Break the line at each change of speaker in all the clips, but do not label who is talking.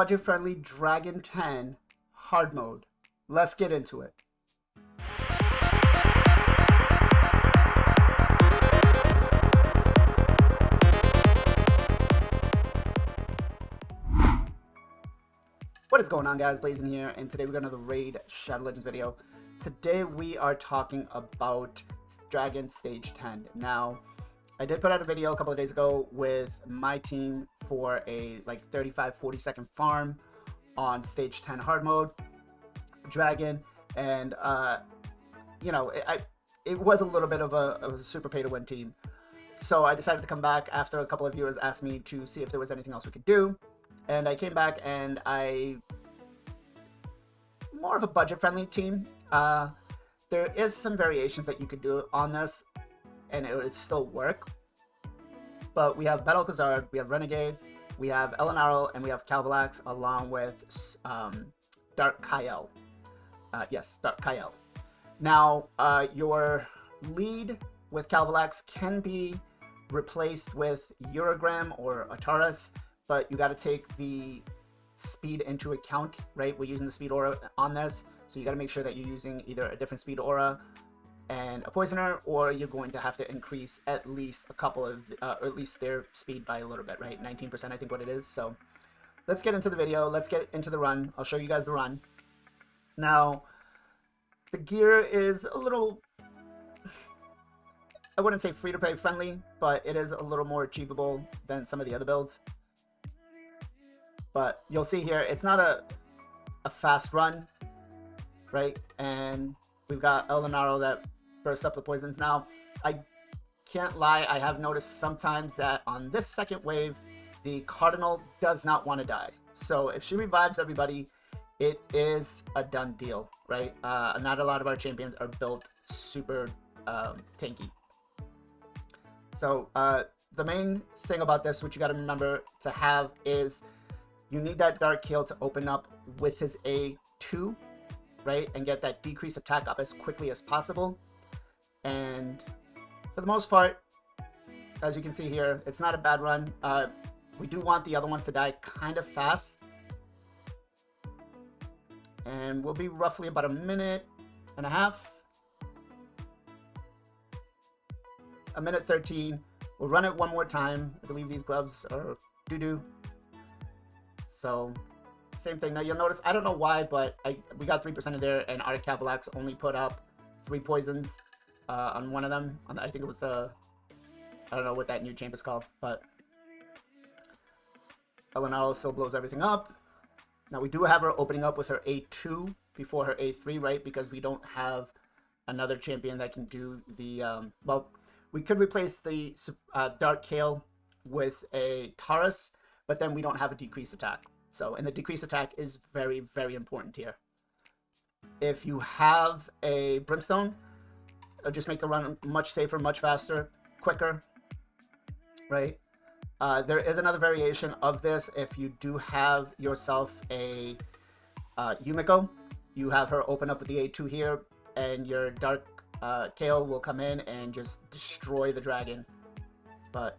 budget-friendly Dragon 10 hard mode. Let's get into it. What is going on, guys? Blazing here, and today we're going to the Raid Shadow Legends video. Today we are talking about Dragon Stage 10. Now, I did put out a video a couple of days ago with my team for a like 35-40 second farm on Stage 10 hard mode Dragon, and you know, it was a little bit of a super pay to win team. So I decided to come back after a couple of viewers asked me to see if there was anything else we could do. And I came back and more of a budget-friendly team. There is some variations that you could do on this, and it would still work. But we have Battle Khazard, we have Renegade, we have Elenarl, and we have Calvalax, along with Dark Kael. Yes, Dark Kael. Now, your lead with Calvalax can be replaced with Uragram or Ataras, but you got to take the speed into account, right? We're using the speed aura on this, so you got to make sure that you're using either a different speed aura and a poisoner, or you're going to have to increase at least a couple of, or at least their speed by a little bit, right? 19%, I think what it is. So let's get into the video. Let's get into the run. I'll show you guys the run. Now, the gear is a little, I wouldn't say free-to-play friendly, but it is a little more achievable than some of the other builds. But you'll see here, it's not a fast run, right? And we've got Elenarl that bursts up the poisons. Now, I can't lie, I have noticed sometimes that on this second wave, the Cardinal does not want to die. So if she revives everybody, it is a done deal, right? Not a lot of our champions are built super tanky. So the main thing about this, which you got to remember to have, is you need that Dark Kael to open up with his A2, right? And get that decreased attack up as quickly as possible. And for the most part, as you can see here, it's not a bad run. We do want the other ones to die kind of fast. And we'll be roughly about a minute and a half. A minute 13. We'll run it one more time. I believe these gloves are doo-doo. So, same thing. Now, you'll notice, I don't know why, but we got 3% of there, and our Calvalax only put up 3 poisons on one of them. I think it was the, I don't know what that new champ is called, but Elenarl still blows everything up. Now, we do have her opening up with her A2 before her A3, right? Because we don't have another champion that can do the, well, we could replace the Dark Kael with a Taurus, but then we don't have a decreased attack. So, and the decreased attack is very, very important here. If you have a Brimstone, it'll just make the run much safer, much faster, quicker, right? There is another variation of this. If you do have yourself a Yumiko, you have her open up with the A2 here, and your Dark Kael will come in and just destroy the dragon. But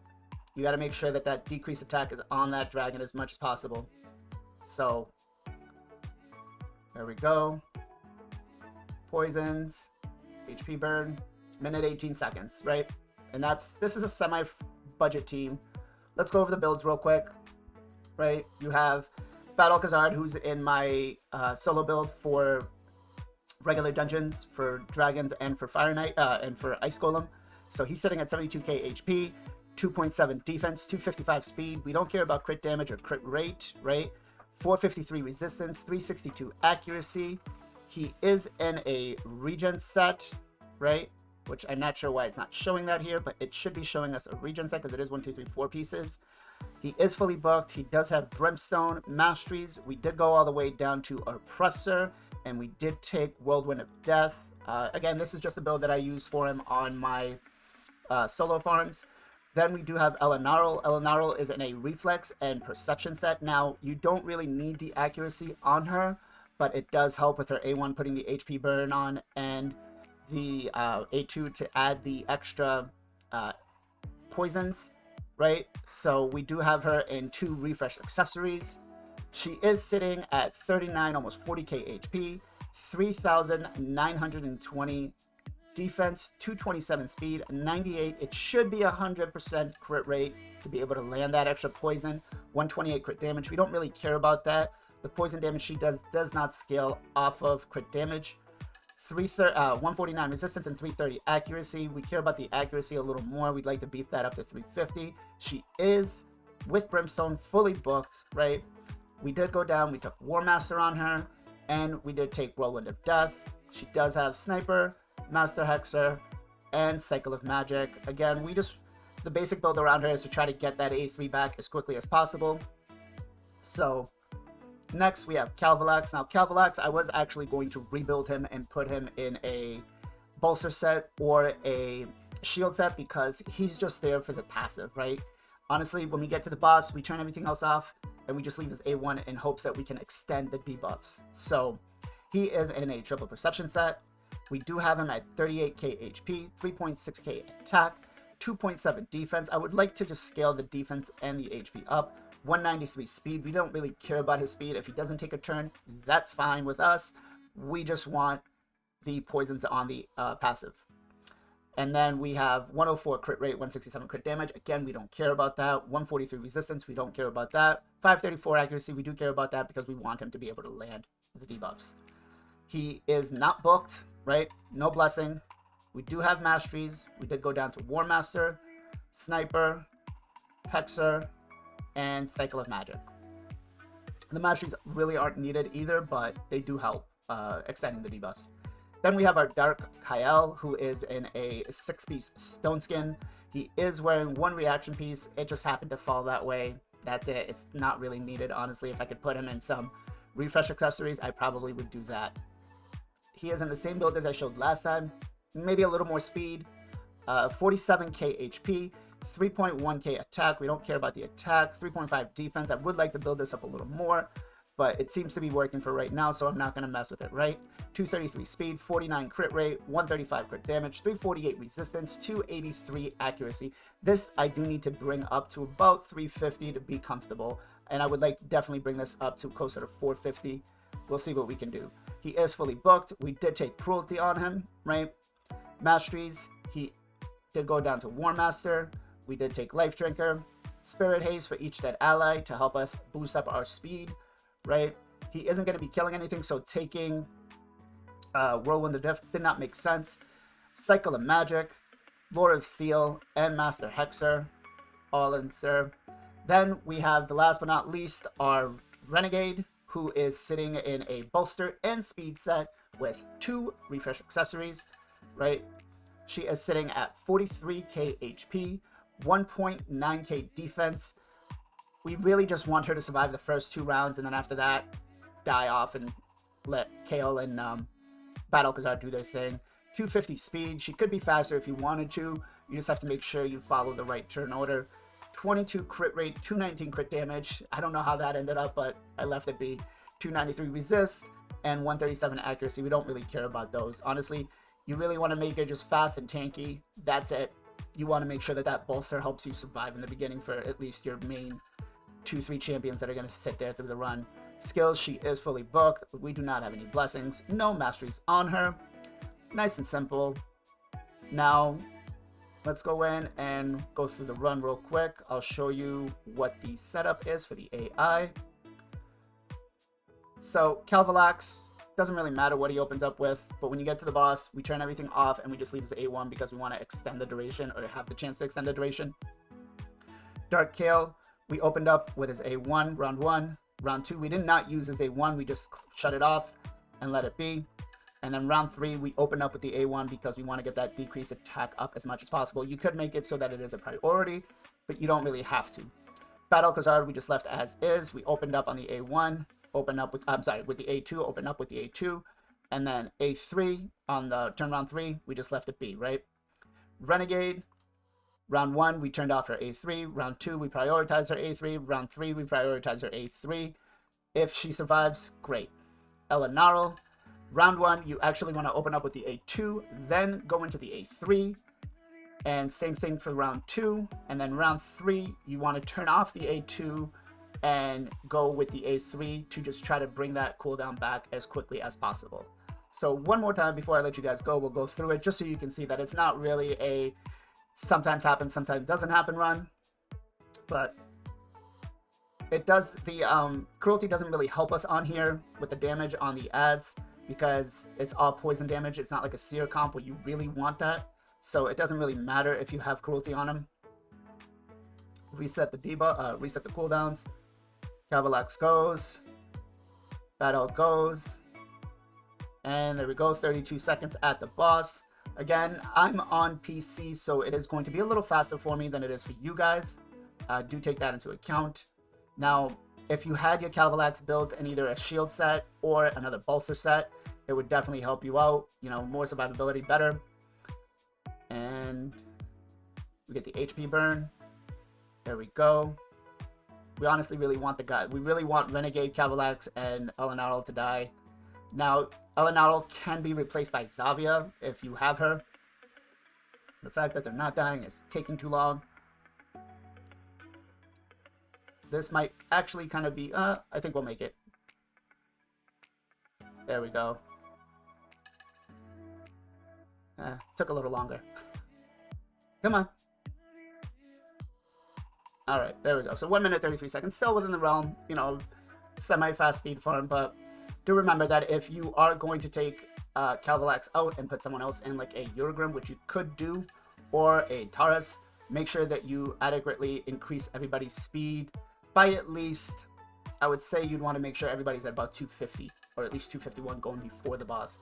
you got to make sure that that decreased attack is on that dragon as much as possible. So, there we go. Poisons, HP burn, minute 18 seconds, right? And this is a semi-budget team. Let's go over the builds real quick, right? You have Battle Khazard, who's in my solo build for regular dungeons, for dragons, and for Fire Knight, and for Ice Golem. So he's sitting at 72k HP, 2.7 defense, 255 speed. We don't care about crit damage or crit rate, right? 453 resistance, 362 accuracy. He is in a regen set, right? Which I'm not sure why it's not showing that here, but it should be showing us a regen set because it is 1, 2, 3, 4 pieces. He is fully booked. He does have Brimstone Masteries. We did go all the way down to Oppressor, and we did take Whirlwind of Death. Again, this is just the build that I use for him on my solo farms. Then we do have Elenarl. Elenarl is in a Reflex and Perception set. Now, you don't really need the accuracy on her, but it does help with her A1 putting the HP burn on, and the A2 to add the extra poisons, right? So we do have her in 2 refresh accessories. She is sitting at 39, almost 40k HP, 3,920 defense, 227 speed, 98. It should be 100% crit rate to be able to land that extra poison. 128 crit damage. We don't really care about that. The poison damage she does not scale off of crit damage. 149 resistance and 330 accuracy. We care about the accuracy a little more. We'd like to beef that up to 350. She is, with Brimstone, fully booked, right? We did go down. We took War Master on her, and we did take Whirlwind of Death. She does have Sniper, Master Hexer, and Cycle of Magic. Again, the basic build around her is to try to get that A3 back as quickly as possible. So next we have Calvalax. Now Calvalax, I was actually going to rebuild him and put him in a bolster set or a shield set because he's just there for the passive, right? Honestly, when we get to the boss, we turn everything else off and we just leave his A1 in hopes that we can extend the debuffs. So he is in a triple perception set. We do have him at 38k HP, 3.6k attack, 2.7 defense. I would like to just scale the defense and the HP up. 193 speed. We don't really care about his speed. If he doesn't take a turn, that's fine with us. We just want the poisons on the passive. And then we have 104 crit rate, 167 crit damage. Again, we don't care about that. 143 resistance. We don't care about that. 534 accuracy. We do care about that because we want him to be able to land the debuffs. He is not booked, right? No blessing. We do have masteries. We did go down to War Master, Sniper, Hexer, and Cycle of Magic. The masteries really aren't needed either, but they do help extending the debuffs. Then we have our Dark Kael, who is in a 6-piece stone skin. He is wearing 1 reaction piece. It just happened to fall that way. That's it. It's not really needed, honestly. If I could put him in some refresh accessories, I probably would do that. He is in the same build as I showed last time. Maybe a little more speed. 47k HP, 3.1k attack. We don't care about the attack. 3.5 defense. I would like to build this up a little more, but it seems to be working for right now, so I'm not going to mess with it, right? 233 speed, 49 crit rate, 135 crit damage, 348 resistance, 283 accuracy. This I do need to bring up to about 350 to be comfortable, and I would like to definitely bring this up to closer to 450. We'll see what we can do. He is fully booked. We did take Cruelty on him, right? Masteries, he did go down to War Master. We did take Life Drinker, Spirit Haze for each dead ally to help us boost up our speed, right? He isn't going to be killing anything, so taking Whirlwind of Death did not make sense. Cycle of Magic, Lord of Steel, and Master Hexer, all in there. Then we have, the last but not least, our Renegade, who is sitting in a bolster and speed set with 2 refresh accessories, right? She is sitting at 43k HP, 1.9k defense. We really just want her to survive the first 2 rounds, and then after that, die off and let Kale and Battle Khazard do their thing. 250 speed. She could be faster if you wanted to. You just have to make sure you follow the right turn order. 22 crit rate, 219 crit damage. I don't know how that ended up, but I left it be. 293 resist, and 137 accuracy. We don't really care about those. Honestly, you really want to make it just fast and tanky. That's it. You want to make sure that that bolster helps you survive in the beginning for at least your main 2-3 champions that are going to sit there through the run. Skills, she is fully booked. We do not have any blessings. No masteries on her. Nice and simple. Now, let's go in and go through the run real quick. I'll show you what the setup is for the AI. So, Calvalax, doesn't really matter what he opens up with, but when you get to the boss, we turn everything off and we just leave his A1 because we want to extend the duration, or have the chance to extend the duration. Dark Kale, we opened up with his A1, round 1. Round 2, we did not use his A1, we just shut it off and let it be. And then round 3, we opened up with the A1 because we want to get that decreased attack up as much as possible. You could make it so that it is a priority, but you don't really have to. Battle Khazard, we just left as is. We opened up on the A1, opened up with, with the A2, opened up with the A2, and then A3 on the turn round 3, we just left it be, right? Renegade, round 1, we turned off her A3. Round 2, we prioritized her A3. Round 3, we prioritized her A3. If she survives, great. Elenarl, round 1, you actually want to open up with the A2, then go into the A3. And same thing for round 2. And then round 3, you want to turn off the A2 and go with the A3 to just try to bring that cooldown back as quickly as possible. So one more time before I let you guys go, we'll go through it just so you can see that it's not really a sometimes happens, sometimes doesn't happen run, but it does. The cruelty doesn't really help us on here with the damage on the ads because it's all poison damage. It's not like a Seer comp where you really want that, so it doesn't really matter if you have cruelty on him. Reset the debuff, reset the cooldowns. Cavalax goes, battle goes, and there we go, 32 seconds at the boss. Again, I'm on PC, so it is going to be a little faster for me than it is for you guys. Do take that into account. Now, if you had your Cavalax built in either a shield set or another bolster set, it would definitely help you out. You know, more survivability, better. And we get the HP burn. There we go. We honestly really want the guy. We really want Renegade, Cavalax, and Elenarl to die. Now, Elenarl can be replaced by Zavia if you have her. The fact that they're not dying is taking too long. This might actually kind of be, I think we'll make it. There we go. Took a little longer. Come on. Alright, there we go. So 1 minute 33 seconds. Still within the realm, you know, semi-fast speed farm, but do remember that if you are going to take Cavalax out and put someone else in, like a Urgrim, which you could do, or a Taurus, make sure that you adequately increase everybody's speed by at least, I would say you'd want to make sure everybody's at about 250, or at least 251 going before the boss,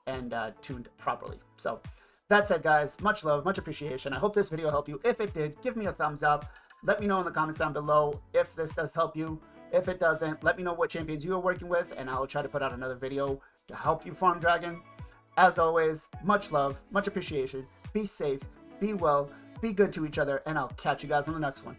and tuned properly. So, that said, guys, much love, much appreciation. I hope this video helped you. If it did, give me a thumbs up. Let me know in the comments down below if this does help you. If it doesn't, let me know what champions you are working with, and I'll try to put out another video to help you farm Dragon. As always, much love, much appreciation. Be safe, be well, be good to each other, and I'll catch you guys on the next one.